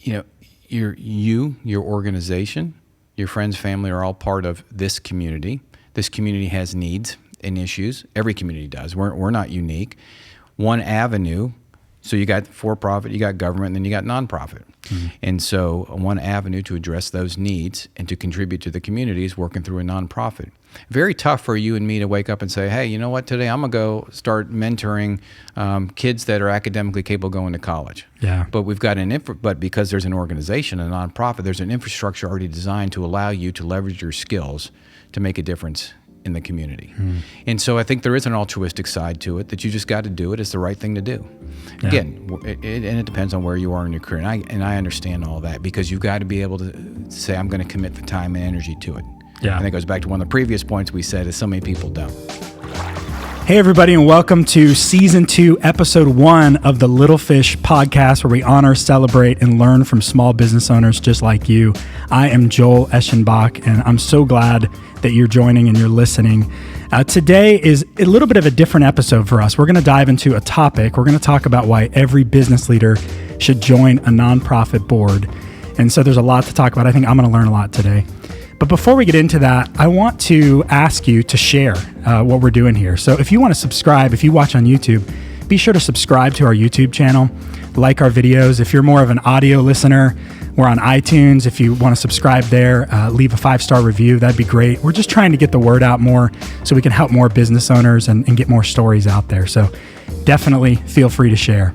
your organization, your friends, family are all part of this community. This community has needs and issues. Every community does. We're not unique. One avenue, so you got for-profit, you got government, and then you got nonprofit. Mm-hmm. And so one avenue to address those needs and to contribute to the community is working through a nonprofit. Very tough for you and me to wake up and say, hey, you know what, today I'm going to go start mentoring kids that are academically capable of going to college. Yeah. But we've got but because there's an organization, a nonprofit, there's an infrastructure already designed to allow you to leverage your skills to make a difference in the community. And so I think there is an altruistic side to it that you just got to do it. It's the right thing to do. Yeah. Again, it depends on where you are in your career. And I understand all that because you've got to be able to say, I'm going to commit the time and energy to it. Yeah. I think it goes back to one of the previous points we said is so many people don't. Hey, everybody, and welcome to Season 2, Episode 1 of the Little Fish podcast, where we honor, celebrate, and learn from small business owners just like you. I am Joel Eschenbach, and I'm so glad that you're joining and you're listening. Today is a little bit of a different episode for us. We're going to dive into a topic. We're going to talk about why every business leader should join a nonprofit board. And so there's a lot to talk about. I think I'm going to learn a lot today. But before we get into that, I want to ask you to share what we're doing here. So if you want to subscribe, if you watch on YouTube, be sure to subscribe to our YouTube channel, like our videos. If you're more of an audio listener, we're on iTunes. If you want to subscribe there, leave a 5-star review. That'd be great. We're just trying to get the word out more so we can help more business owners and get more stories out there. So definitely feel free to share.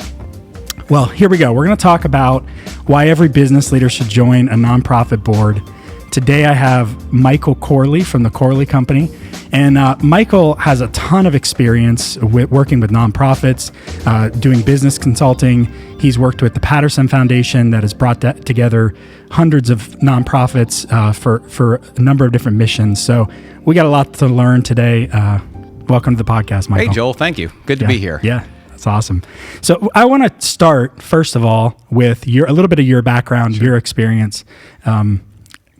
Well, here we go. We're going to talk about why every business leader should join a nonprofit board. Today I have Michael Corley from the Corley Company, and Michael has a ton of experience with working with nonprofits, doing business consulting. He's worked with the Patterson Foundation that has brought together hundreds of nonprofits for a number of different missions. So we got a lot to learn today. Welcome to the podcast, Michael. Hey, Joel. Thank you. Good to be here. Yeah. That's awesome. So I want to start, first of all, with a little bit of your background, your experience.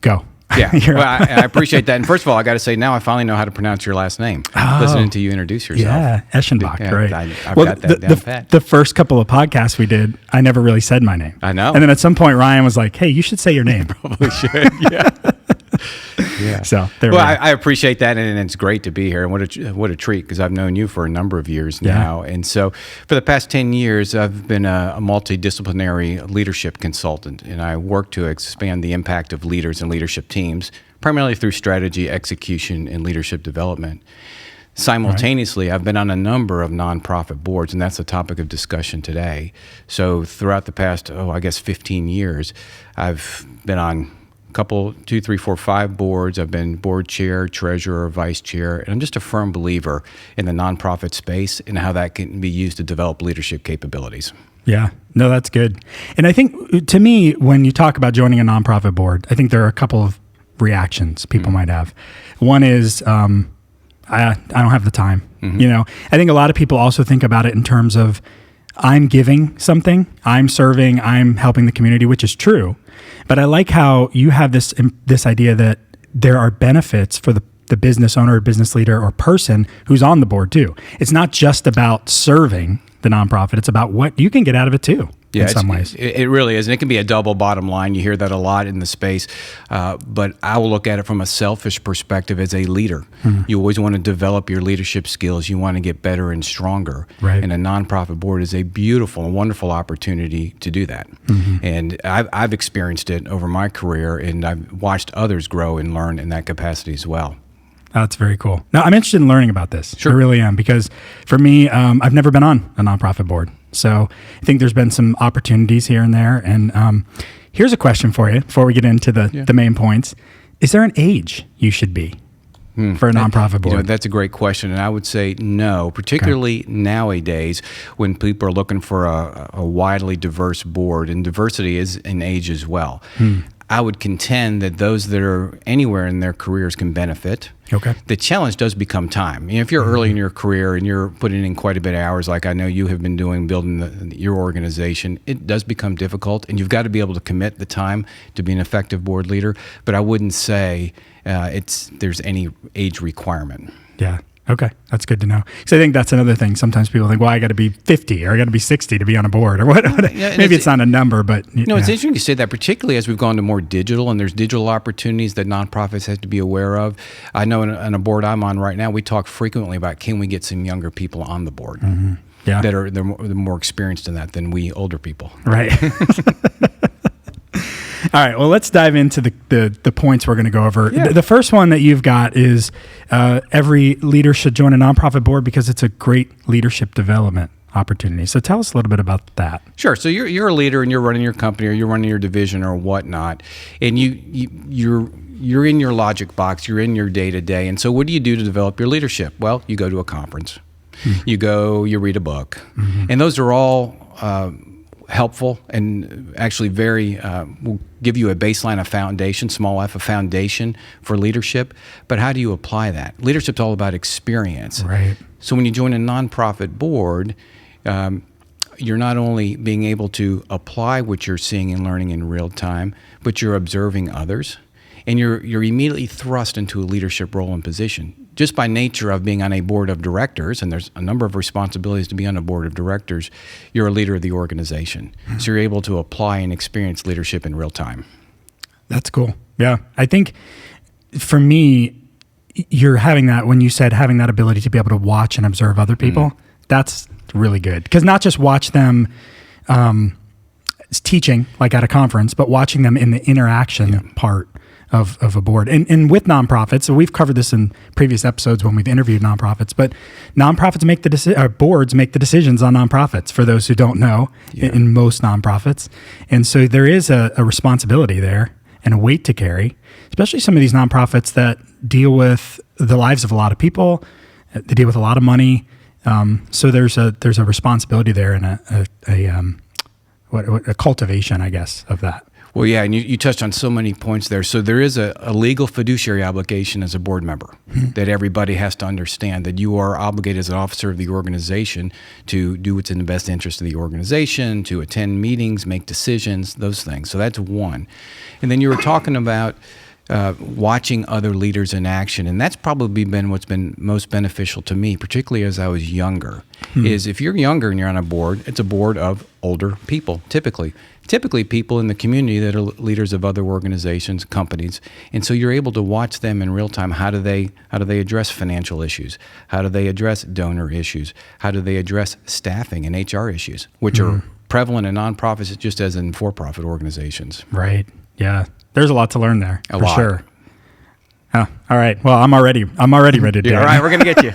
Go. Yeah, well, I appreciate that. And first of all, I got to say, now I finally know how to pronounce your last name, listening to you introduce yourself. Yeah, Eschenbach, yeah, right. I've got that down pat. The first couple of podcasts we did, I never really said my name. I know. And then at some point, Ryan was like, hey, you should say your name. Probably should, yeah. Yeah. So there we go. I appreciate that, and it's great to be here. And what a treat, because I've known you for a number of years now. And so for the past 10 years, I've been a multi-disciplinary leadership consultant, and I work to expand the impact of leaders and leadership teams, primarily through strategy, execution, and leadership development. Simultaneously, I've been on a number of nonprofit boards, and that's the topic of discussion today. So throughout the past, 15 years, I've been on couple, 2, 3, 4, 5 boards. I've been board chair, treasurer, vice chair, and I'm just a firm believer in the nonprofit space and how that can be used to develop leadership capabilities. Yeah, no, that's good. And I think, to me, when you talk about joining a nonprofit board, I think there are a couple of reactions people might have. One is, I don't have the time. I think a lot of people also think about it in terms of, I'm giving something, I'm serving, I'm helping the community, which is true. But I like how you have this idea that there are benefits for the business owner, or business leader, or person who's on the board too. It's not just about serving the nonprofit. It's about what you can get out of it too. Yeah, in some ways. It really is. And it can be a double bottom line. You hear that a lot in the space. But I will look at it from a selfish perspective as a leader. You always want to develop your leadership skills. You want to get better and stronger. Right. And a nonprofit board is a beautiful and wonderful opportunity to do that. And I've experienced it over my career, and I've watched others grow and learn in that capacity as well. That's very cool. Now, I'm interested in learning about this. Sure. I really am, because for me, I've never been on a nonprofit board. So I think there's been some opportunities here and there. And here's a question for you before we get into the main points. Is there an age you should be for a nonprofit board? That's a great question. And I would say no, particularly nowadays when people are looking for a widely diverse board, and diversity is in age as well. I would contend that those that are anywhere in their careers can benefit. Okay. The challenge does become time. If you're early in your career and you're putting in quite a bit of hours, like I know you have been doing, building your organization, it does become difficult, and you've got to be able to commit the time to be an effective board leader. But I wouldn't say there's any age requirement. Yeah. Okay, that's good to know. Because I think that's another thing. Sometimes people think, well, I got to be 50 or I got to be 60 to be on a board or what. Yeah, Maybe it's not a number, but it's interesting you say that, particularly as we've gone to more digital, and there's digital opportunities that nonprofits have to be aware of. I know in a board I'm on right now, we talk frequently about, can we get some younger people on the board Yeah. they're more experienced in that than we older people. Right. All right. Well, let's dive into the points we're going to go over. Yeah. The first one that you've got is every leader should join a nonprofit board because it's a great leadership development opportunity. So tell us a little bit about that. Sure. So you're a leader and you're running your company or you're running your division or whatnot, and you're in your logic box. You're in your day to day. And so what do you do to develop your leadership? Well, you go to a conference. You read a book, and those are all helpful and actually very will give you a baseline, a foundation, small f, a foundation for leadership. But how do you apply that? Leadership's all about experience. Right. So when you join a nonprofit board, you're not only being able to apply what you're seeing and learning in real time, but you're observing others, and you're immediately thrust into a leadership role and position. Just by nature of being on a board of directors, and there's a number of responsibilities to be on a board of directors, you're a leader of the organization. So you're able to apply and experience leadership in real time. That's cool. Yeah. I think for me, you're having that, when you said having that ability to be able to watch and observe other people, that's really good. Because not just watch them teaching like at a conference, but watching them in the interaction part of a board. And with nonprofits, so we've covered this in previous episodes when we've interviewed nonprofits, but nonprofits make boards make the decisions on nonprofits, for those who don't know, in most nonprofits. And so there is a responsibility there and a weight to carry, especially some of these nonprofits that deal with the lives of a lot of people, they deal with a lot of money. So there's a responsibility there and a cultivation, I guess, of that. Well, yeah, and you touched on so many points there. So there is a legal fiduciary obligation as a board member that everybody has to understand, that you are obligated as an officer of the organization to do what's in the best interest of the organization, to attend meetings, make decisions, those things. So that's one. And then you were talking about watching other leaders in action, and that's probably been what's been most beneficial to me, particularly as I was younger, is if you're younger and you're on a board, it's a board of older people, typically people in the community that are leaders of other organizations, companies, and so you're able to watch them in real time. How do they address financial issues? How do they address donor issues? How do they address staffing and HR issues, which are prevalent in nonprofits just as in for-profit organizations? Right. Yeah. There's a lot to learn there, for lot. sure. Oh, all right. Well, I'm already ready to do it. All right, we're going to get you.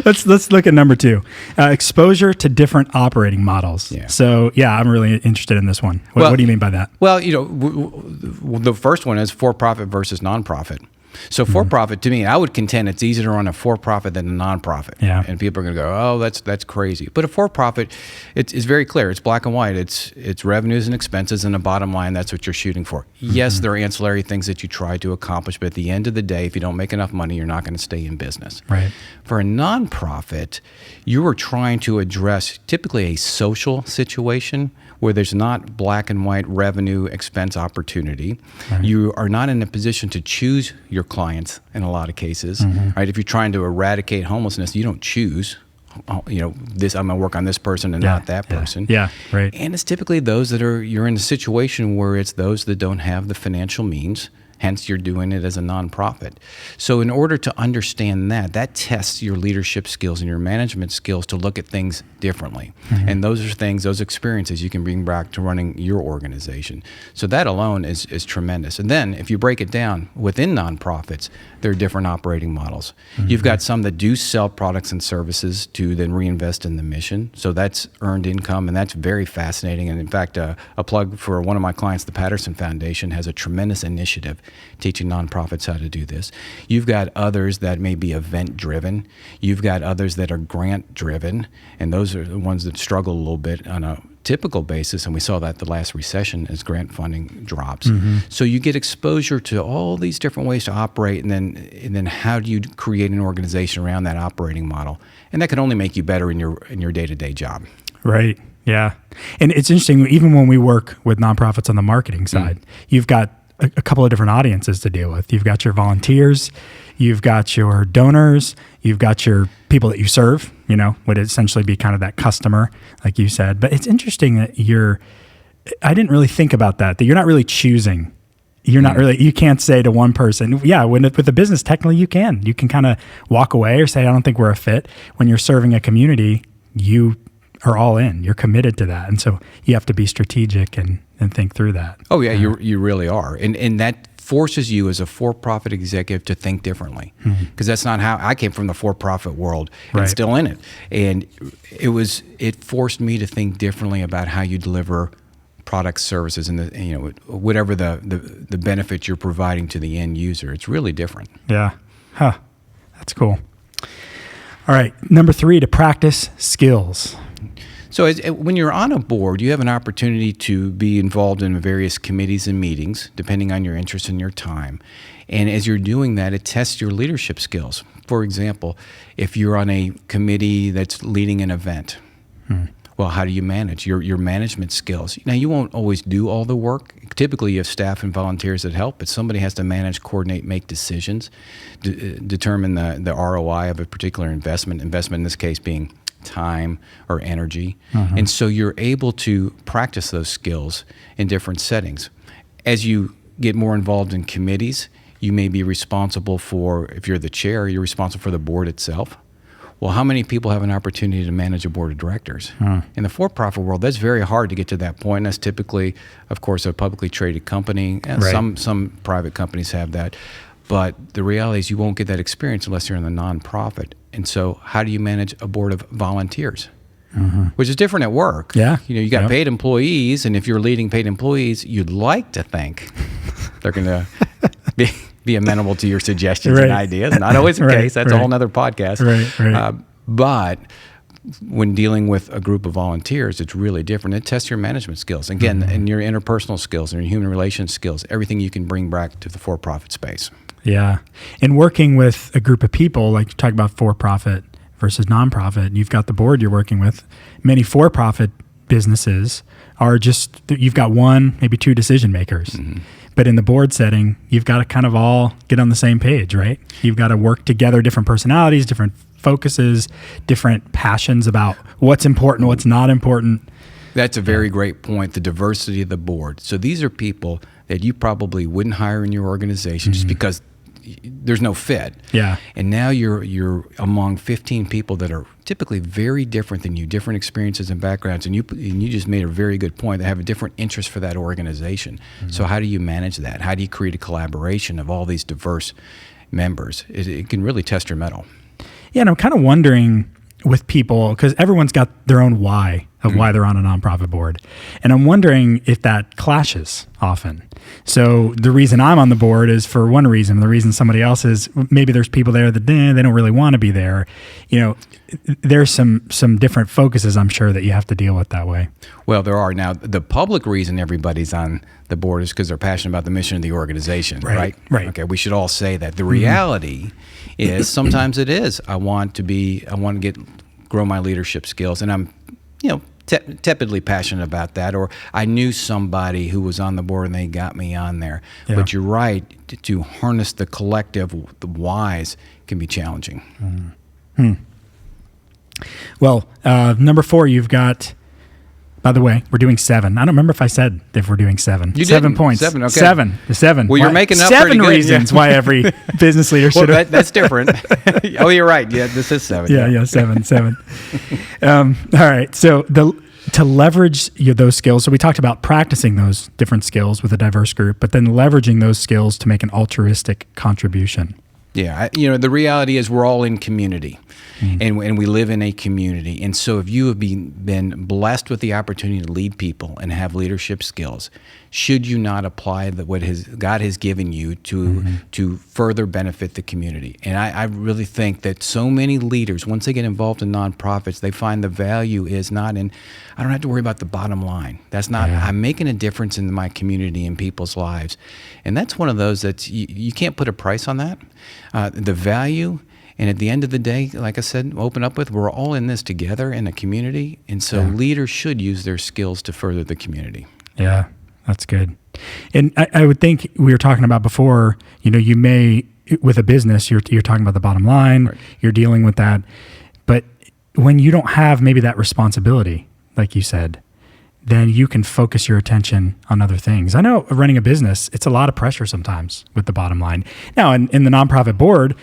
Let's look at number 2, exposure to different operating models. Yeah. So, I'm really interested in this one. What do you mean by that? Well, the first one is for-profit versus nonprofit. So for-profit, to me, I would contend it's easier to run a for-profit than a nonprofit. Yeah. And people are going to go, oh, that's crazy. But a for-profit, it's very clear. It's black and white. It's revenues and expenses and a bottom line. That's what you're shooting for. Yes, there are ancillary things that you try to accomplish, but at the end of the day, if you don't make enough money, you're not going to stay in business. Right. For a nonprofit, you are trying to address typically a social situation where there's not black and white revenue expense opportunity. Right. You are not in a position to choose your clients in a lot of cases. Right? If you're trying to eradicate homelessness, you don't choose. This I'm going to work on this person and not that person. Yeah, right. And it's typically those that you're in a situation where it's those that don't have the financial means. Hence, you're doing it as a nonprofit. So in order to understand that tests your leadership skills and your management skills to look at things differently. And those experiences you can bring back to running your organization. So that alone is tremendous. And then if you break it down within nonprofits, there are different operating models. You've got some that do sell products and services to then reinvest in the mission. So that's earned income, and that's very fascinating. And in fact, a plug for one of my clients, the Patterson Foundation, has a tremendous initiative teaching nonprofits how to do this. You've got others that may be event-driven. You've got others that are grant-driven, and those are the ones that struggle a little bit on a typical basis, and we saw that the last recession as grant funding drops. So you get exposure to all these different ways to operate, and then how do you create an organization around that operating model? And that can only make you better in your day-to-day job. Right. Yeah. And it's interesting, even when we work with nonprofits on the marketing side, you've got a couple of different audiences to deal with. You've got your volunteers, you've got your donors, you've got your people that you serve, would essentially be kind of that customer, like you said. But it's interesting that I didn't really think about that you're not really choosing. You're not really, you can't say to one person, with a business, technically you can kind of walk away or say, I don't think we're a fit. When you're serving a community, you are all in, you're committed to that. And so you have to be strategic and think through that. Oh yeah, you really are. And that forces you as a for-profit executive to think differently, because that's not how I came from, the for-profit world and still in it. And it forced me to think differently about how you deliver products, services, and whatever the benefit you're providing to the end user. It's really different. Yeah. That's cool. All right. Number 3, to practice skills. So when you're on a board, you have an opportunity to be involved in various committees and meetings, depending on your interest and your time. And as you're doing that, it tests your leadership skills. For example, if you're on a committee that's leading an event, well, how do you manage your management skills? Now, you won't always do all the work. Typically, you have staff and volunteers that help, but somebody has to manage, coordinate, make decisions, determine the ROI of a particular investment in this case being time or energy. And so you're able to practice those skills in different settings. As you get more involved in committees, you may be responsible for, if you're the chair, you're responsible for the board itself. Well, how many people have an opportunity to manage a board of directors? In the for-profit world, that's very hard to get to that point. That's typically, of course, a publicly traded company. And some private companies have that. But the reality is you won't get that experience unless you're in the nonprofit. And so how do you manage a board of volunteers? Which is different at work. Yeah. You got paid employees, and if you're leading paid employees, you'd like to think they're going to be amenable to your suggestions and ideas. Not always the case. That's a whole nother podcast. But when dealing with a group of volunteers, it's really different. It tests your management skills. Again, and your interpersonal skills and your human relations skills, everything you can bring back to the for-profit space. Yeah. And working with a group of people, like you talk about for-profit versus nonprofit, you've got the board you're working with. Many for-profit businesses are just, you've got one, maybe two decision makers. But in the board setting, you've got to kind of all get on the same page, right? You've got to work together, different personalities, different focuses, different passions about what's important, what's not important. That's a very great point, the diversity of the board. So these are people that you probably wouldn't hire in your organization just because there's no fit. Yeah. And now you're among 15 people that are typically very different than you, different experiences and backgrounds, and you just made a very good point. They have a different interest for that organization. So how do you manage that? How do you create a collaboration of all these diverse members? It can really test your mettle. Yeah, and I'm kind of wondering with people, because everyone's got their own why of why they're on a nonprofit board. And I'm wondering if that clashes often. So the reason I'm on the board is for one reason. The reason somebody else is, maybe there's people there that they don't really want to be there. There's some different focuses, I'm sure, that you have to deal with that way. Well, there are. Now, the public reason everybody's on the board is because they're passionate about the mission of the organization, right? Okay, we should all say that. The reality is sometimes it is. I want to grow my leadership skills, and I'm, tepidly passionate about that, or I knew somebody who was on the board and they got me on there. Yeah. But you're right, to harness the collective, the whys can be challenging. Well, number 4, you've got, by the way, we're doing 7. I don't remember if I said if we're doing 7. You 7 didn't. points. 7, okay. 7. Well, you're making up 7 reasons why every business leader should have. That's different. Oh, you're right. Yeah, this is 7. Yeah, 7. All right. So to leverage those skills, so we talked about practicing those different skills with a diverse group, but then leveraging those skills to make an altruistic contribution. Yeah, the reality is we're all in community, and we live in a community. And so if you have been blessed with the opportunity to lead people and have leadership skills, should you not apply what God has given you to further benefit the community? And I really think that so many leaders, once they get involved in nonprofits, they find the value is not in, I don't have to worry about the bottom line. That's not, I'm making a difference in my community and people's lives. And that's one of those that you can't put a price on that. The value, and at the end of the day, like I said, open up with, we're all in this together in a community, and so leaders should use their skills to further the community. Yeah, that's good. And I would think we were talking about before, you may with a business, you're talking about the bottom line, right. You're dealing with that. But when you don't have maybe that responsibility, like you said, then you can focus your attention on other things. I know running a business, it's a lot of pressure sometimes with the bottom line. Now, in the nonprofit board,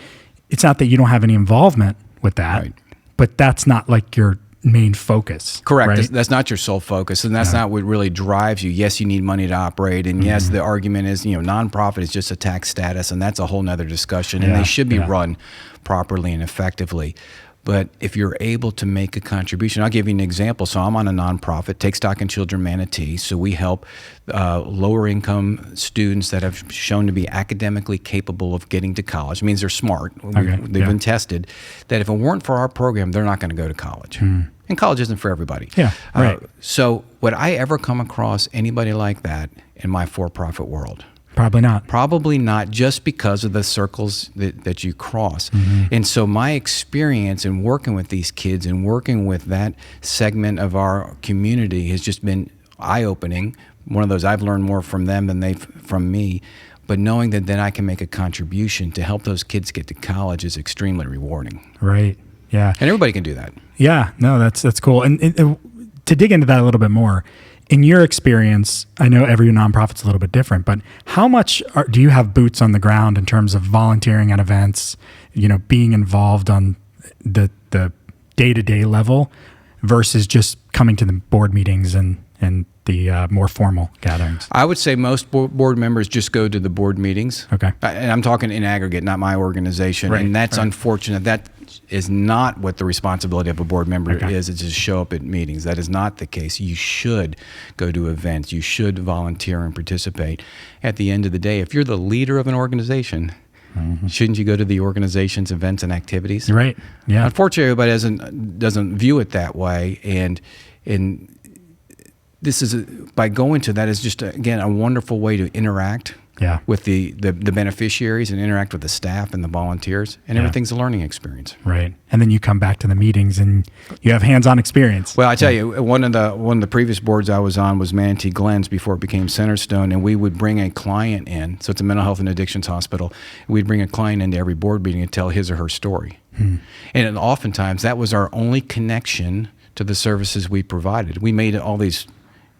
it's not that you don't have any involvement with that, right. But that's not like your main focus. Correct. Right? That's not your sole focus, and that's not what really drives you. Yes, you need money to operate, and yes, the argument is, nonprofit is just a tax status, and that's a whole nother discussion, and they should be run properly and effectively. But if you're able to make a contribution, I'll give you an example. So I'm on a nonprofit, Take Stock in Children Manatee. So we help lower income students that have shown to be academically capable of getting to college. It means they're smart. They've been tested that if it weren't for our program, they're not going to go to college. And college isn't for everybody. Yeah, right. So would I ever come across anybody like that in my for-profit world? Probably not. Probably not, just because of the circles that you cross. And so my experience in working with these kids and working with that segment of our community has just been eye-opening. One of those, I've learned more from them than they've from me. But knowing that then I can make a contribution to help those kids get to college is extremely rewarding. Right, yeah. And everybody can do that. Yeah, no, that's cool. And to dig into that a little bit more, in your experience, I know every nonprofit's a little bit different, but how much do you have boots on the ground in terms of volunteering at events, being involved on the day-to-day level versus just coming to the board meetings and the more formal gatherings? I would say most board members just go to the board meetings. Okay. And I'm talking in aggregate, not my organization. Right. And that's unfortunate. That is not what the responsibility of a board member is to just show up at meetings. That is not the case. You should go to events. You should volunteer and participate. At the end of the day, if you're the leader of an organization, shouldn't you go to the organization's events and activities? Right. Yeah. Unfortunately, everybody doesn't view it that way. And this is by going to that is just again a wonderful way to interact with the beneficiaries and interact with the staff and the volunteers, and everything's a learning experience. Right. And then you come back to the meetings and you have hands-on experience. Well, I tell you, one of the previous boards I was on was Manatee Glens before it became Centerstone, and we would bring a client in. So it's a mental health and addictions hospital. We'd bring a client into every board meeting and tell his or her story. And oftentimes that was our only connection to the services we provided. We made all these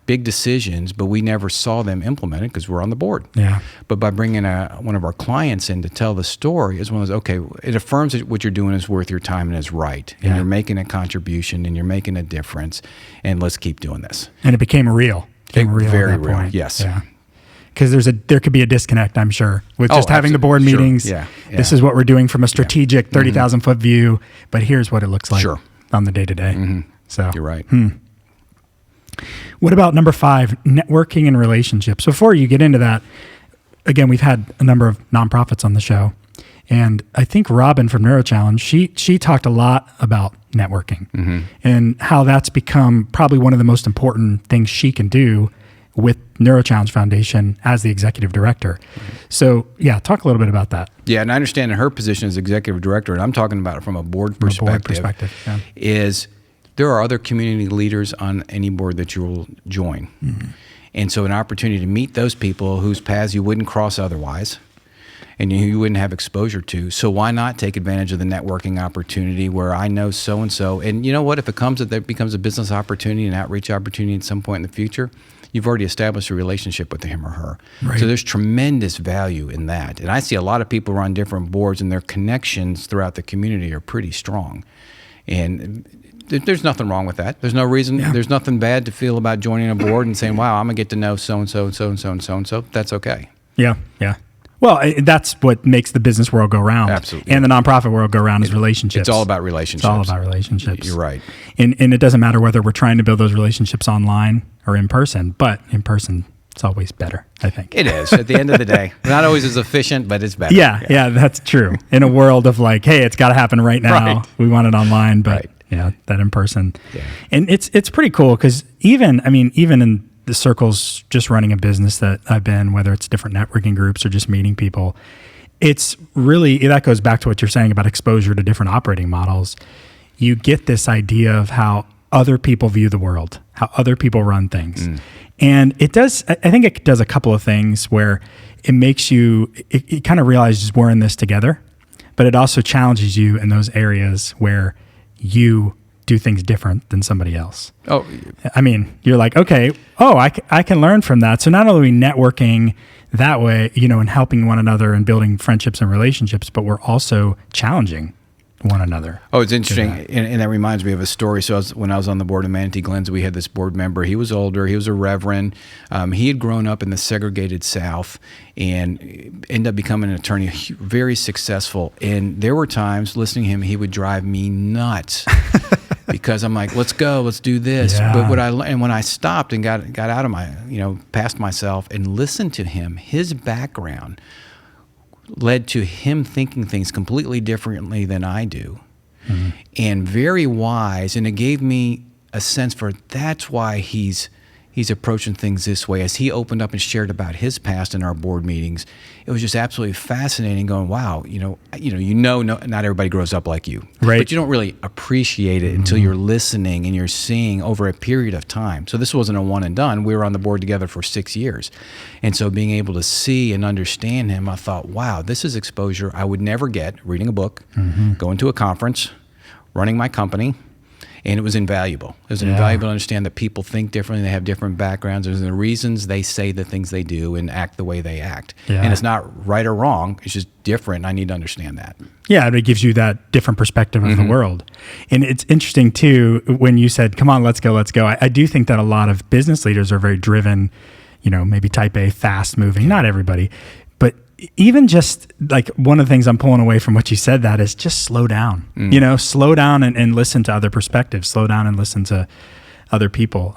big decisions, but we never saw them implemented because we're on the board. Yeah. But by bringing one of our clients in to tell the story is one of those, okay, it affirms that what you're doing is worth your time and is right. And you're making a contribution and you're making a difference, and let's keep doing this. And it became real. Very real. Point. Yes. Yeah. Because there could be a disconnect, I'm sure, with just having the board meetings. Yeah. This is what we're doing from a strategic 30,000 foot view, but here's what it looks like on the day-to-day. So you're right. What about number 5, networking and relationships? Before you get into that, again, we've had a number of nonprofits on the show, and I think Robin from NeuroChallenge, she talked a lot about networking and how that's become probably one of the most important things she can do with NeuroChallenge Foundation as the executive director. So talk a little bit about that. Yeah, and I understand in her position as executive director, and I'm talking about it from a board perspective, is there are other community leaders on any board that you will join. And so an opportunity to meet those people whose paths you wouldn't cross otherwise and you wouldn't have exposure to. So why not take advantage of the networking opportunity where I know so-and-so, and you know what, if it becomes a business opportunity, an outreach opportunity at some point in the future, you've already established a relationship with him or her. Right. So there's tremendous value in that. And I see a lot of people run different boards and their connections throughout the community are pretty strong. And there's nothing wrong with that. There's no reason, there's nothing bad to feel about joining a board and saying, wow, I'm going to get to know so-and-so and so-and-so and so-and-so. That's okay. Yeah. Well, that's what makes the business world go round. Absolutely. And the nonprofit world go round is relationships. It's all about relationships. You're right. And it doesn't matter whether we're trying to build those relationships online or in person, but in person, it's always better, I think. It is. At the end of the day. Not always as efficient, but it's better. Yeah, that's true. In a world of like, hey, it's got to happen right now. We want it online, but that in person. Yeah. And it's pretty cool because even in the circles just running a business that I've been, whether it's different networking groups or just meeting people, it's really, that goes back to what you're saying about exposure to different operating models. You get this idea of how other people view the world, how other people run things. And it does, I think it does a couple of things where it makes you, it kind of realizes we're in this together, but it also challenges you in those areas where you do things different than somebody else. Oh, I mean, you're like, okay, I can learn from that. So not only are we networking that way, and helping one another and building friendships and relationships, but we're also challenging one another. Oh, it's interesting. And that reminds me of a story. So when I was on the board of Manatee Glens, we had this board member. He was older. He was a reverend. He had grown up in the segregated South and ended up becoming an attorney, very successful. And there were times listening to him, he would drive me nuts because I'm like, let's go, let's do this. Yeah. But when I stopped and got out of my, past myself and listened to him, his background led to him thinking things completely differently than I do, and very wise. And it gave me a sense for that's why he's approaching things this way. As he opened up and shared about his past in our board meetings, it was just absolutely fascinating. Going, wow, not everybody grows up like you, right? But you don't really appreciate it until you're listening and you're seeing over a period of time. So this wasn't a one and done. We were on the board together for 6 years, and so being able to see and understand him, I thought, wow, this is exposure I would never get reading a book, going to a conference, running my company. And it was invaluable. It was invaluable to understand that people think differently, they have different backgrounds, there's the reasons they say the things they do and act the way they act. Yeah. And it's not right or wrong, it's just different. I need to understand that. Yeah, it gives you that different perspective of the world. And it's interesting too, when you said, come on, let's go. I do think that a lot of business leaders are very driven, maybe type A, fast moving, not everybody, but even just like one of the things I'm pulling away from what you said, that is just slow down, slow down and listen to other perspectives, slow down and listen to other people.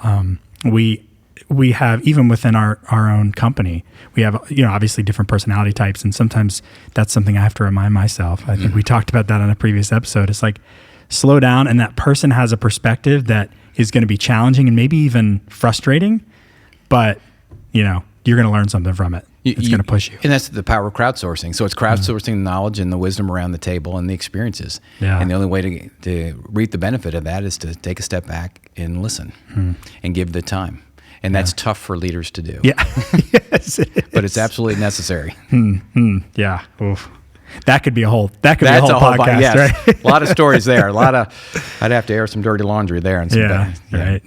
We have, even within our own company, we have, obviously different personality types. And sometimes that's something I have to remind myself. I think we talked about that on a previous episode. It's like, slow down. And that person has a perspective that is going to be challenging and maybe even frustrating, but you're going to learn something from it. It's going to push you. And that's the power of crowdsourcing. So it's crowdsourcing the knowledge and the wisdom around the table and the experiences. Yeah. And the only way to reap the benefit of that is to take a step back and listen and give the time. And that's tough for leaders to do. Yeah. Yes, but it's absolutely necessary. Yeah. Oof. That could be a whole podcast, yes. right? A lot of stories there. I'd have to air some dirty laundry there. And some right.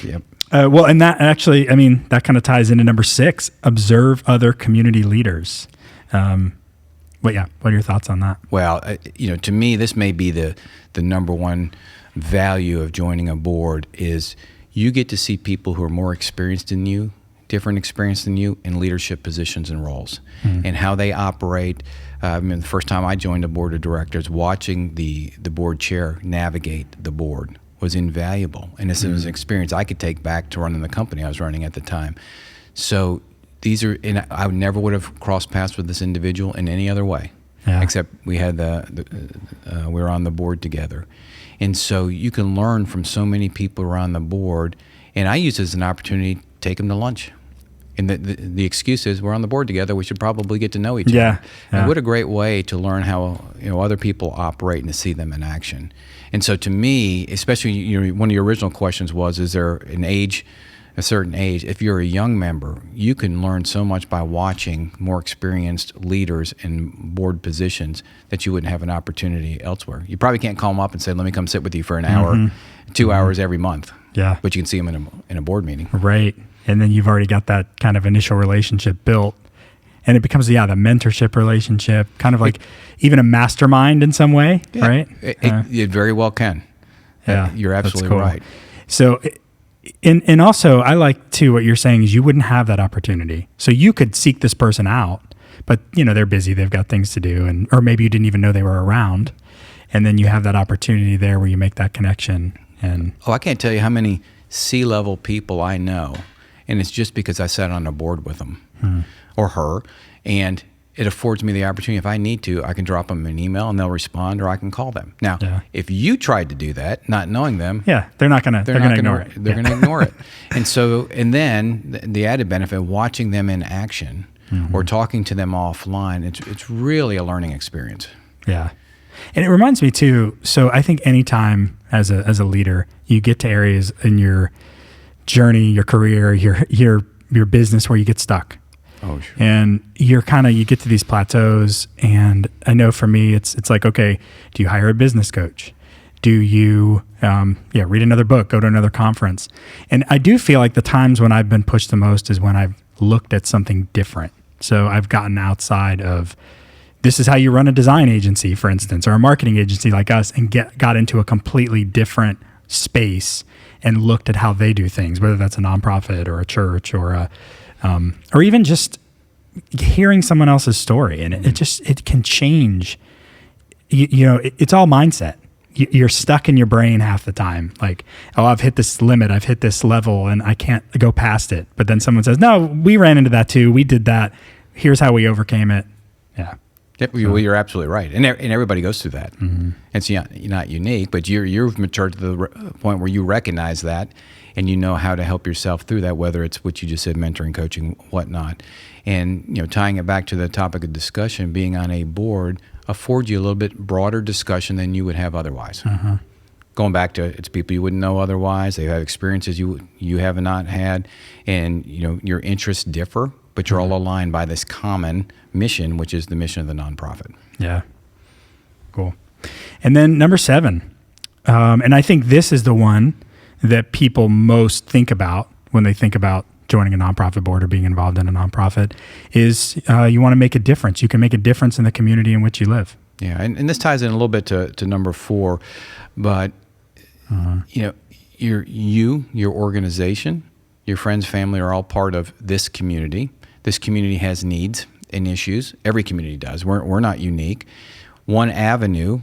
Yep. Well, and that actually, that kind of ties into number 6, observe other community leaders. What are your thoughts on that? Well, to me, this may be the number one value of joining a board is you get to see people who are more experienced than you, different experience than you in leadership positions and roles, and how they operate. The first time I joined a board of directors, watching the board chair navigate the board was invaluable. And this was an experience I could take back to running the company I was running at the time. So and I never would have crossed paths with this individual in any other way, except we had we were on the board together. And so you can learn from so many people who are on the board. And I use it as an opportunity to take them to lunch. And the excuse is, we're on the board together, we should probably get to know each other. And what a great way to learn how other people operate and to see them in action. And so to me, especially one of your original questions was, is there a certain age? If you're a young member, you can learn so much by watching more experienced leaders in board positions that you wouldn't have an opportunity elsewhere. You probably can't call them up and say, let me come sit with you for an hour, 2 hours every month. Yeah. But you can see them in a board meeting. Right. And then you've already got that kind of initial relationship built. And it becomes, the mentorship relationship, kind of like even a mastermind in some way, right? It very well can. Yeah, you're absolutely right. So, and also, I like, too, what you're saying is you wouldn't have that opportunity. So you could seek this person out, but, they're busy, they've got things to do, or maybe you didn't even know they were around. And then you have that opportunity there where you make that connection. And I can't tell you how many C-level people I know, and it's just because I sat on a board with them or her, and it affords me the opportunity. If I need to, I can drop them an email and they'll respond, or I can call them. Now, if you tried to do that, not knowing them, they're not going to ignore it. They're going to ignore it. And then the added benefit of watching them in action or talking to them offline, it's really a learning experience. Yeah. And it reminds me too, so I think anytime as a leader, you get to areas in your journey, your career, your business where you get stuck. Oh, sure. And you get to these plateaus. And I know for me, it's like, okay, do you hire a business coach? Do you, read another book, go to another conference? And I do feel like the times when I've been pushed the most is when I've looked at something different. So I've gotten outside of, this is how you run a design agency, for instance, or a marketing agency like us, and got into a completely different space and looked at how they do things, whether that's a nonprofit or a church or or even just hearing someone else's story. And it can change. It's all mindset. You're stuck in your brain half the time. Like, oh, I've hit this limit. I've hit this level and I can't go past it. But then someone says, no, we ran into that too. We did that. Here's how we overcame it. Yeah. Yep, well, you're absolutely right, and everybody goes through that. Mm-hmm. It's you're not unique, but you've matured to the point where you recognize that, and you know how to help yourself through that. Whether it's what you just said, mentoring, coaching, whatnot, and tying it back to the topic of discussion, being on a board affords you a little bit broader discussion than you would have otherwise. Uh-huh. Going back to it's people you wouldn't know otherwise. They have experiences you have not had, and your interests differ. But you're all aligned by this common mission, which is the mission of the nonprofit. Yeah. Cool. And then number 7, and I think this is the one that people most think about when they think about joining a nonprofit board or being involved in a nonprofit, is you want to make a difference. You can make a difference in the community in which you live. Yeah, and this ties in a little bit to number 4, but your organization, your friends, family are all part of this community. This community has needs and issues. Every community does. We're not unique. One avenue,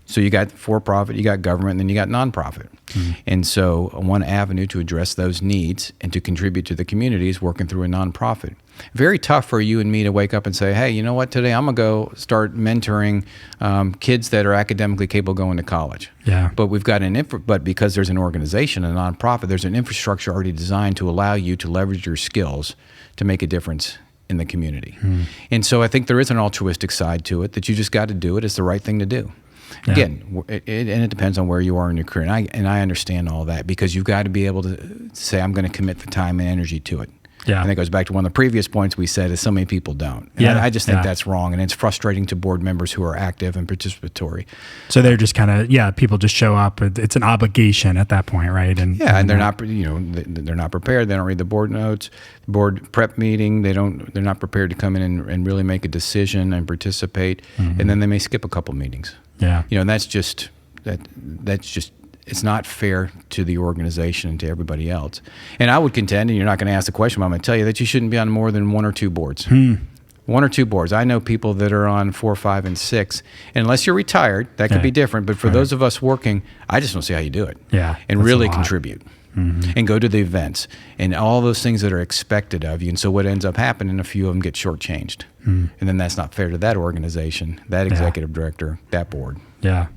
so you got for-profit, you got government, and then you got nonprofit. Mm-hmm. And so one avenue to address those needs and to contribute to the community is working through a nonprofit. Very tough for you and me to wake up and say, hey, you know what, today I'm going to go start mentoring kids that are academically capable going to college. Yeah. But we've got but because there's an organization, a nonprofit, there's an infrastructure already designed to allow you to leverage your skills to make a difference in the community. Mm. And so I think there is an altruistic side to it that you just got to do it. It's the right thing to do. Yeah. Again, it depends on where you are in your career. And I understand all that because you've got to be able to say, I'm going to commit the time and energy to it. Yeah. And that goes back to one of the previous points we said is so many people don't. And I just think that's wrong. And it's frustrating to board members who are active and participatory. So they're just kind of, people just show up. It's an obligation at that point, right? And they're not, they're not prepared. They don't read the board notes, board prep meeting. They're not prepared to come in and really make a decision and participate. Mm-hmm. And then they may skip a couple meetings. Yeah. And that's just it's not fair to the organization and to everybody else. And I would contend, and you're not going to ask the question, but I'm going to tell you that you shouldn't be on more than 1 or 2 boards. 1 or 2 boards. I know people that are on 4, 5, and 6. And unless you're retired, that could be different. But for those of us working, I just don't see how you do it. Yeah. And really contribute. Mm-hmm. And go to the events and all those things that are expected of you. And so what ends up happening, a few of them get shortchanged. And then that's not fair to that organization, that executive director, that board. Yeah.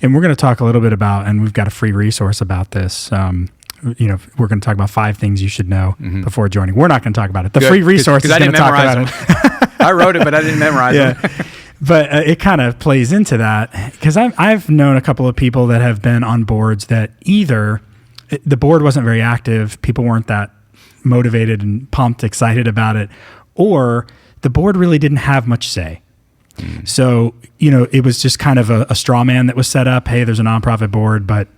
And we're going to talk a little bit about, and we've got a free resource about this. We're going to talk about 5 things you should know before joining. We're not going to talk about it. The free resource is going to talk about it. I wrote it, but I didn't memorize it. But it kind of plays into that because I've known a couple of people that have been on boards that either the board wasn't very active, people weren't that motivated and pumped, excited about it, or the board really didn't have much say. So, it was just kind of a straw man that was set up. Hey, there's a nonprofit board, but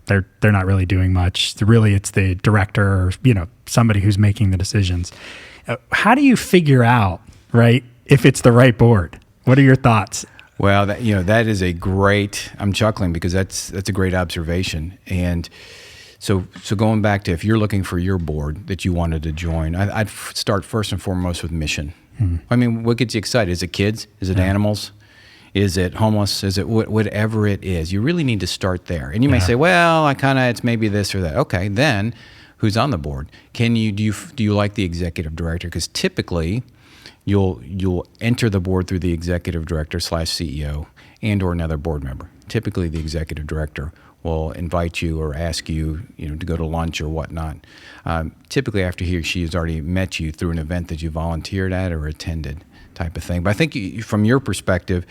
they're not really doing much. Really, it's the director or, somebody who's making the decisions. How do you figure out, right, if it's the right board? What are your thoughts? Well, that is a great, I'm chuckling because that's a great observation. And so going back to if you're looking for your board that you wanted to join, I'd start first and foremost with mission. I mean, what gets you excited? Is it kids? Is it animals? Is it homeless? Is it whatever it is? You really need to start there. And you may say, well, it's maybe this or that. Okay, then who's on the board? Do you like the executive director? Because typically you'll enter the board through the executive director / CEO and or another board member. Typically the executive director will invite you or ask you, to go to lunch or whatnot. Typically after he or she has already met you through an event that you volunteered at or attended. type of thing. But I think from your perspective,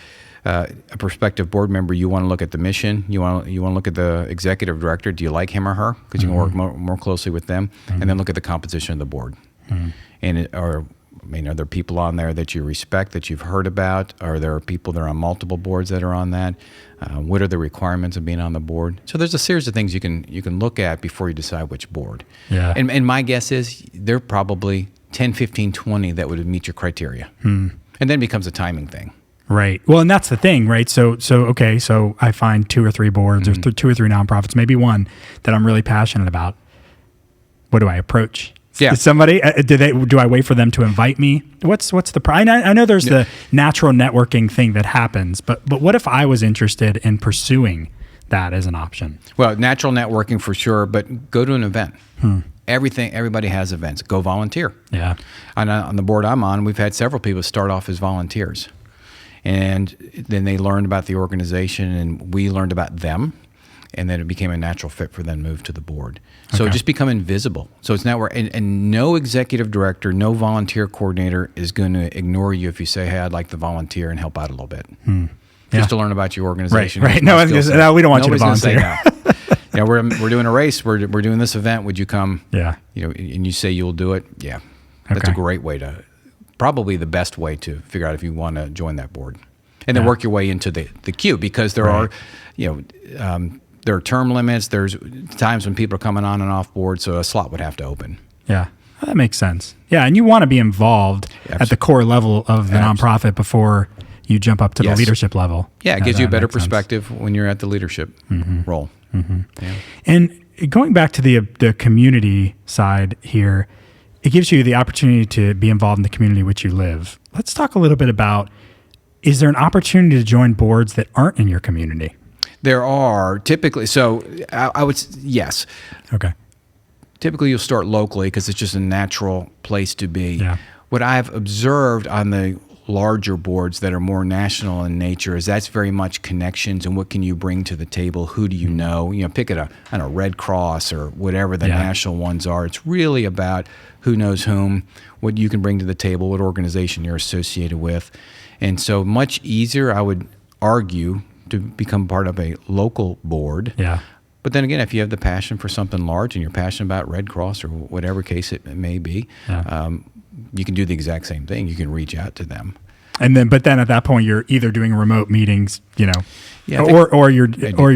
a prospective board member, you want to look at the mission. You want to look at the executive director. Do you like him or her? Because you can work more closely with them, and then look at the composition of the board. And are there people on there that you respect, that you've heard about? Are there people that are on multiple boards that are on that? What are the requirements of being on the board? So there's a series of things you can look at before you decide which board. Yeah. And my guess is there are probably 10, 15, 20 that would meet your criteria. And then it becomes a timing thing. Right. Well, and that's the thing, right? So I find 2 or 3 boards or 2 or 3 nonprofits, maybe one that I'm really passionate about. What do I approach? Yeah. Somebody, do I wait for them to invite me? What's the I know there's the natural networking thing that happens, but what if I was interested in pursuing that as an option? Well, natural networking for sure, but go to an event. Everybody has events. Go volunteer. Yeah. On the board I'm on, we've had several people start off as volunteers. And then they learned about the organization, and we learned about them, and then it became a natural fit for them to move to the board. So just become invisible. So it's not and no executive director, no volunteer coordinator is going to ignore you if you say, hey, I'd like to volunteer and help out a little bit. Just to learn about your organization. Right. No, we don't want you to volunteer. We're doing a race. We're doing this event. Would you come? Yeah. And you say you'll do it. Yeah. That's a great way probably the best way to figure out if you want to join that board. And then work your way into the queue, because there are, there are term limits. There's times when people are coming on and off board, so a slot would have to open. Yeah, that makes sense. Yeah, and you want to be involved at the core level of the nonprofit before you jump up to the leadership level. Yeah, it gives you a better perspective when you're at the leadership role. Yeah. And going back to the community side here, it gives you the opportunity to be involved in the community in which you live. Let's talk a little bit about, is there an opportunity to join boards that aren't in your community? There are typically. So I would, yes. Okay. Typically you'll start locally because it's just a natural place to be. Yeah. What I've observed on the larger boards that are more national in nature is that's very much connections and what can you bring to the table? Who do you know? Pick at a Red Cross or whatever the national ones are. It's really about who knows whom, what you can bring to the table, what organization you're associated with. And so much easier, I would argue, to become part of a local board. Yeah. But then again, if you have the passion for something large and you're passionate about Red Cross or whatever case it may be, you can do the exact same thing. You can reach out to them. But then at that point, you're either doing remote meetings, or you're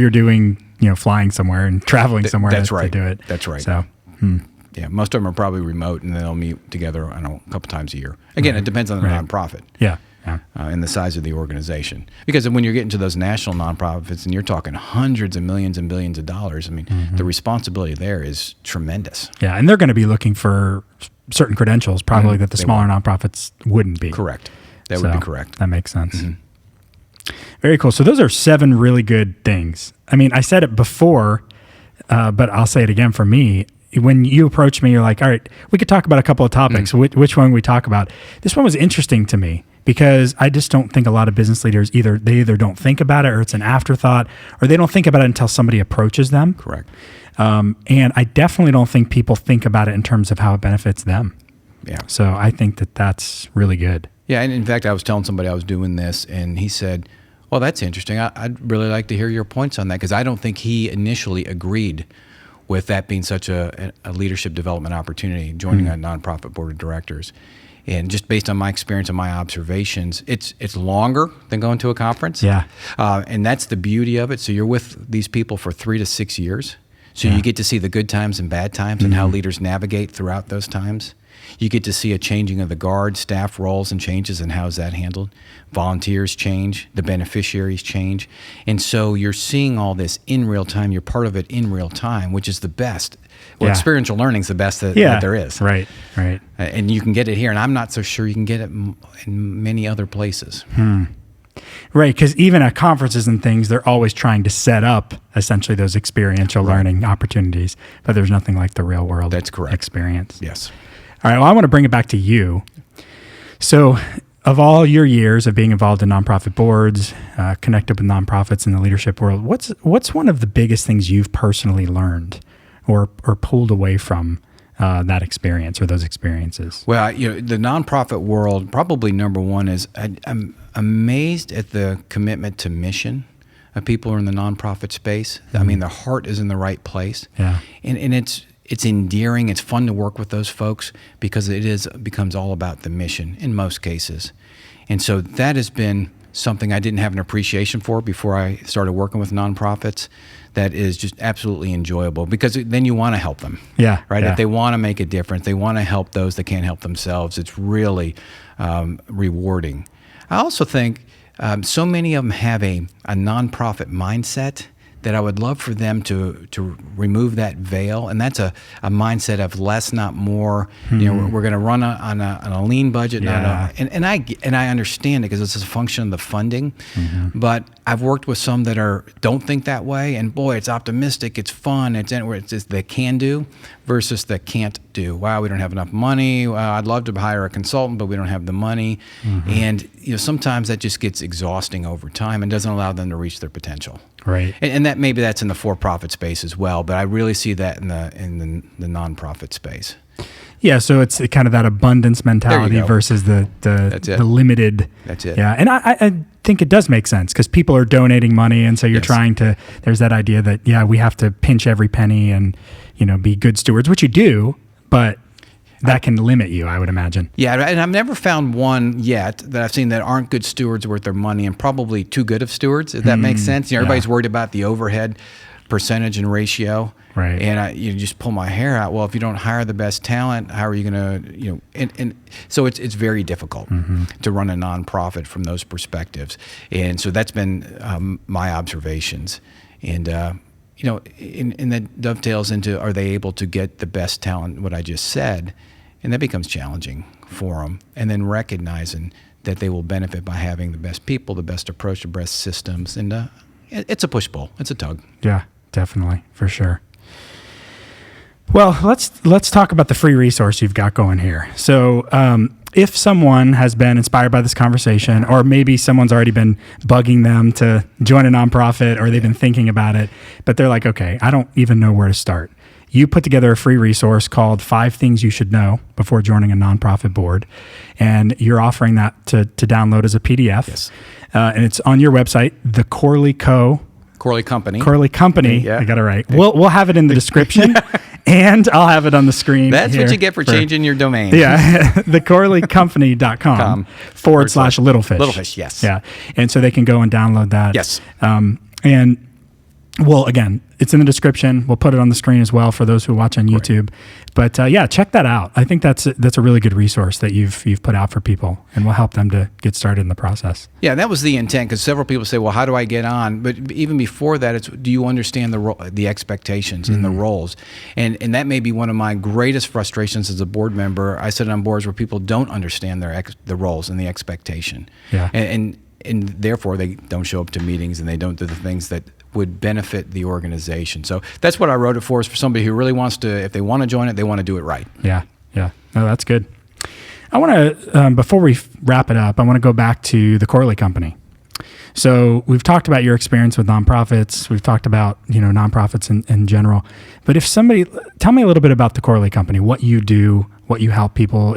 doing, flying somewhere and traveling somewhere to do it. That's right. So, yeah, most of them are probably remote, and they'll meet together, I don't know, a couple times a year. Again, it depends on the nonprofit. Yeah. And the size of the organization. Because when you're getting to those national nonprofits and you're talking hundreds of millions and billions of dollars, the responsibility there is tremendous. Yeah, and they're going to be looking for certain credentials probably that the smaller nonprofits wouldn't be. Correct. That would be correct. That makes sense. Very cool. So those are 7 really good things. I said it before, but I'll say it again for me. When you approach me, you're like, all right, we could talk about a couple of topics. Which one we talk about? This one was interesting to me because I just don't think a lot of business leaders either don't think about it, or it's an afterthought, or they don't think about it until somebody approaches them. Correct. And I definitely don't think people think about it in terms of how it benefits them. Yeah. So I think that's really good. Yeah, and in fact, I was telling somebody I was doing this, and he said, well, that's interesting. I'd really like to hear your points on that, because I don't think he initially agreed with that being such a leadership development opportunity, joining a nonprofit board of directors. And just based on my experience and my observations, it's longer than going to a conference. Yeah. And that's the beauty of it. So you're with these people for 3 to 6 years. So you get to see the good times and bad times and how leaders navigate throughout those times. You get to see a changing of the guard, staff roles and changes, and how is that handled. Volunteers change, the beneficiaries change. And so you're seeing all this in real time. You're part of it in real time, which is the best. Well, experiential learning is the best that there is. Right. And you can get it here, and I'm not so sure you can get it in many other places. Right, because even at conferences and things, they're always trying to set up essentially those experiential learning opportunities, but there's nothing like the real world experience. Yes. All right, well, I want to bring it back to you. So of all your years of being involved in nonprofit boards, connected with nonprofits in the leadership world, what's one of the biggest things you've personally learned or pulled away from that experience or those experiences? Well, the nonprofit world, probably number one is I'm amazed at the commitment to mission of people who are in the nonprofit space. I mean, their heart is in the right place. Yeah. And it's endearing. It's fun to work with those folks because becomes all about the mission in most cases. And so that has been something I didn't have an appreciation for before I started working with nonprofits. That is just absolutely enjoyable because then you want to help them. Yeah. Right. Yeah. If they want to make a difference, they want to help those that can't help themselves. It's really rewarding. I also think so many of them have a nonprofit mindset that I would love for them to remove that veil, and that's a mindset of less, not more. We're going to run on a lean budget, and I understand it because it's a function of the funding. But I've worked with some that don't think that way, and boy, it's optimistic, it's fun, it's the can do versus the can't do. Wow, we don't have enough money. I'd love to hire a consultant, but we don't have the money, and sometimes that just gets exhausting over time and doesn't allow them to reach their potential. Right. And that maybe that's in the for-profit space as well, but I really see that in the nonprofit space. Yeah, so it's kind of that abundance mentality versus the limited. That's it. Yeah, and I think it does make sense because people are donating money, and so you're trying to. There's that idea that we have to pinch every penny and be good stewards, which you do, but that can limit you, I would imagine. Yeah, and I've never found one yet that I've seen that aren't good stewards worth their money and probably too good of stewards, if that makes sense. Everybody's worried about the overhead percentage and ratio. Right. And you just pull my hair out. Well, if you don't hire the best talent, how are you going to, and so it's very difficult to run a nonprofit from those perspectives. And so that's been my observations. And, and that dovetails into, are they able to get the best talent, what I just said? And that becomes challenging for them. And then recognizing that they will benefit by having the best people, the best approach, the best systems. And it's a push-pull. It's a tug. Yeah, definitely, for sure. Well, let's talk about the free resource you've got going here. So if someone has been inspired by this conversation, or maybe someone's already been bugging them to join a nonprofit, or they've been thinking about it, but they're like, okay, I don't even know where to start. You put together a free resource called 5 Things You Should Know Before Joining a Nonprofit Board, and you're offering that to download as a PDF. Yes. And it's on your website, the Corley Company. Yeah. I got it right. We'll have it in the description, and I'll have it on the screen. That's what you get for changing your domain. Yeah, thecorleycompany.com /littlefish. Littlefish, yes. Yeah, and so they can go and download that. Yes. And well, again, it's in the description. We'll put it on the screen as well for those who watch on YouTube. But check that out. I think that's a really good resource that you've put out for people, and will help them to get started in the process. Yeah, that was the intent, because several people say, well, how do I get on? But even before that, it's, do you understand the expectations and the roles? And that may be one of my greatest frustrations as a board member. I sit on boards where people don't understand the roles and the expectation. Yeah. And therefore, they don't show up to meetings, and they don't do the things that would benefit the organization. So that's what I wrote it for, is for somebody who really wants to, if they want to join it, they want to do it right. Yeah. No, that's good. I want to, before we wrap it up, I want to go back to the Corley Company. So we've talked about your experience with nonprofits. We've talked about, nonprofits in general. But tell me a little bit about the Corley Company, what you do, what you help people.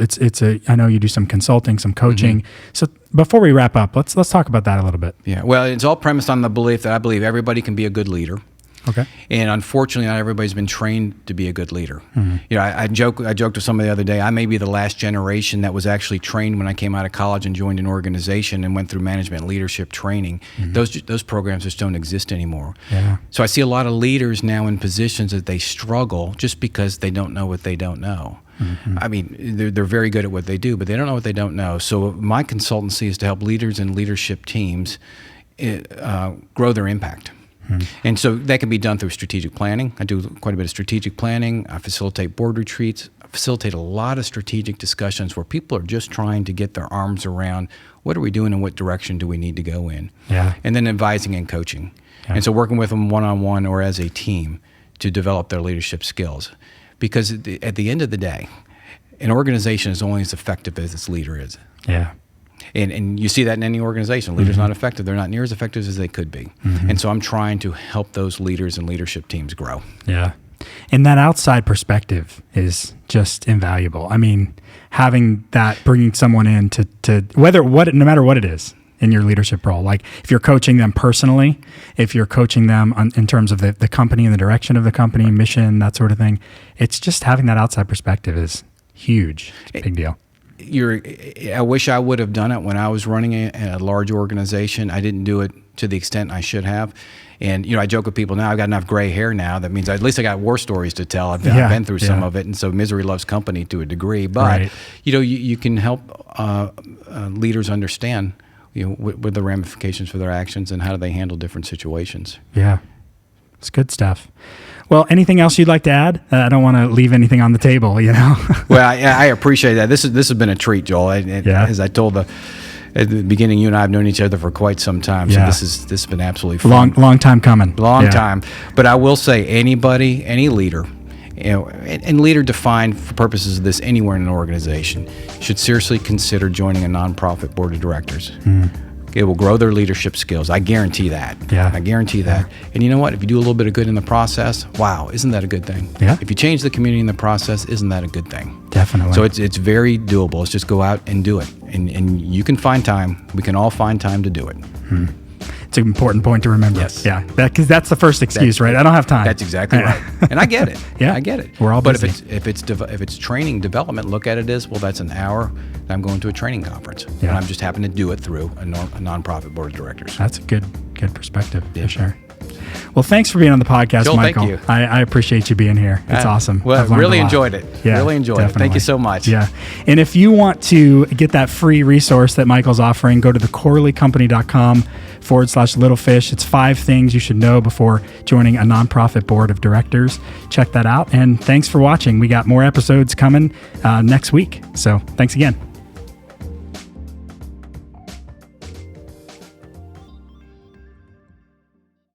I know you do some consulting, some coaching. So before we wrap up, let's talk about that a little bit. Yeah. Well, it's all premised on the belief that I believe everybody can be a good leader. Okay. And unfortunately, not everybody's been trained to be a good leader. I joked with somebody the other day, I may be the last generation that was actually trained when I came out of college and joined an organization and went through management leadership training. Those programs just don't exist anymore. Yeah. So I see a lot of leaders now in positions that they struggle just because they don't know what they don't know. I mean, they're very good at what they do, but they don't know what they don't know. So my consultancy is to help leaders and leadership teams grow their impact. And so that can be done through strategic planning. I do quite a bit of strategic planning. I facilitate board retreats. I facilitate a lot of strategic discussions where people are just trying to get their arms around what are we doing and what direction do we need to go in. Yeah. And then advising and coaching. Yeah. And so working with them one-on-one or as a team to develop their leadership skills. Because at the end of the day, an organization is only as effective as its leader is. Yeah. And you see that in any organization. Leaders not effective. They're not near as effective as they could be. And so I'm trying to help those leaders and leadership teams grow. Yeah. And that outside perspective is just invaluable. I mean, having that, bringing someone in to no matter what it is in your leadership role, like if you're coaching them personally, if you're coaching them in terms of the company and the direction of the company, mission, that sort of thing, it's just having that outside perspective is huge. It's a big deal. I wish I would have done it when I was running a large organization. I didn't do it to the extent I should have. And, I joke with people now, I've got enough gray hair now. That means at least I got war stories to tell. I've been through some of it. And so misery loves company to a degree. But, you can help leaders understand, what the ramifications for their actions and how do they handle different situations. Yeah. It's good stuff. Well, anything else you'd like to add? I don't want to leave anything on the table, Well, I appreciate that. This has been a treat, Joel. As I told at the beginning, you and I have known each other for quite some time. So this has been absolutely fun. Long time coming. Long time. But I will say, anybody, any leader, and leader defined for purposes of this anywhere in an organization, should seriously consider joining a nonprofit board of directors. It will grow their leadership skills. I guarantee that. Yeah. I guarantee that. And you know what? If you do a little bit of good in the process, wow, isn't that a good thing? Yeah. If you change the community in the process, isn't that a good thing? Definitely. So it's very doable. Let's just go out and do it. And you can find time. We can all find time to do it. It's an important point to remember. Yes. Yeah. Because that's the first excuse, right? I don't have time. That's exactly right. And I get it. Yeah. I get it. We're all busy. But if it's training development, look at it as, well, that's an hour that I'm going to a training conference. Yeah. And I'm just happen to do it through a nonprofit board of directors. That's a good perspective for sure. Well, thanks for being on the podcast, Joel, Michael. thank you. I appreciate you being here. It's awesome. Well, I've learned really a lot. enjoyed it. Yeah, really enjoyed it. Thank you so much. Yeah. And if you want to get that free resource that Michael's offering, go to thecorleycompany.com/littlefish. It's 5 things you should know before joining a nonprofit board of directors. Check that out. And thanks for watching. We got more episodes coming next week. So thanks again.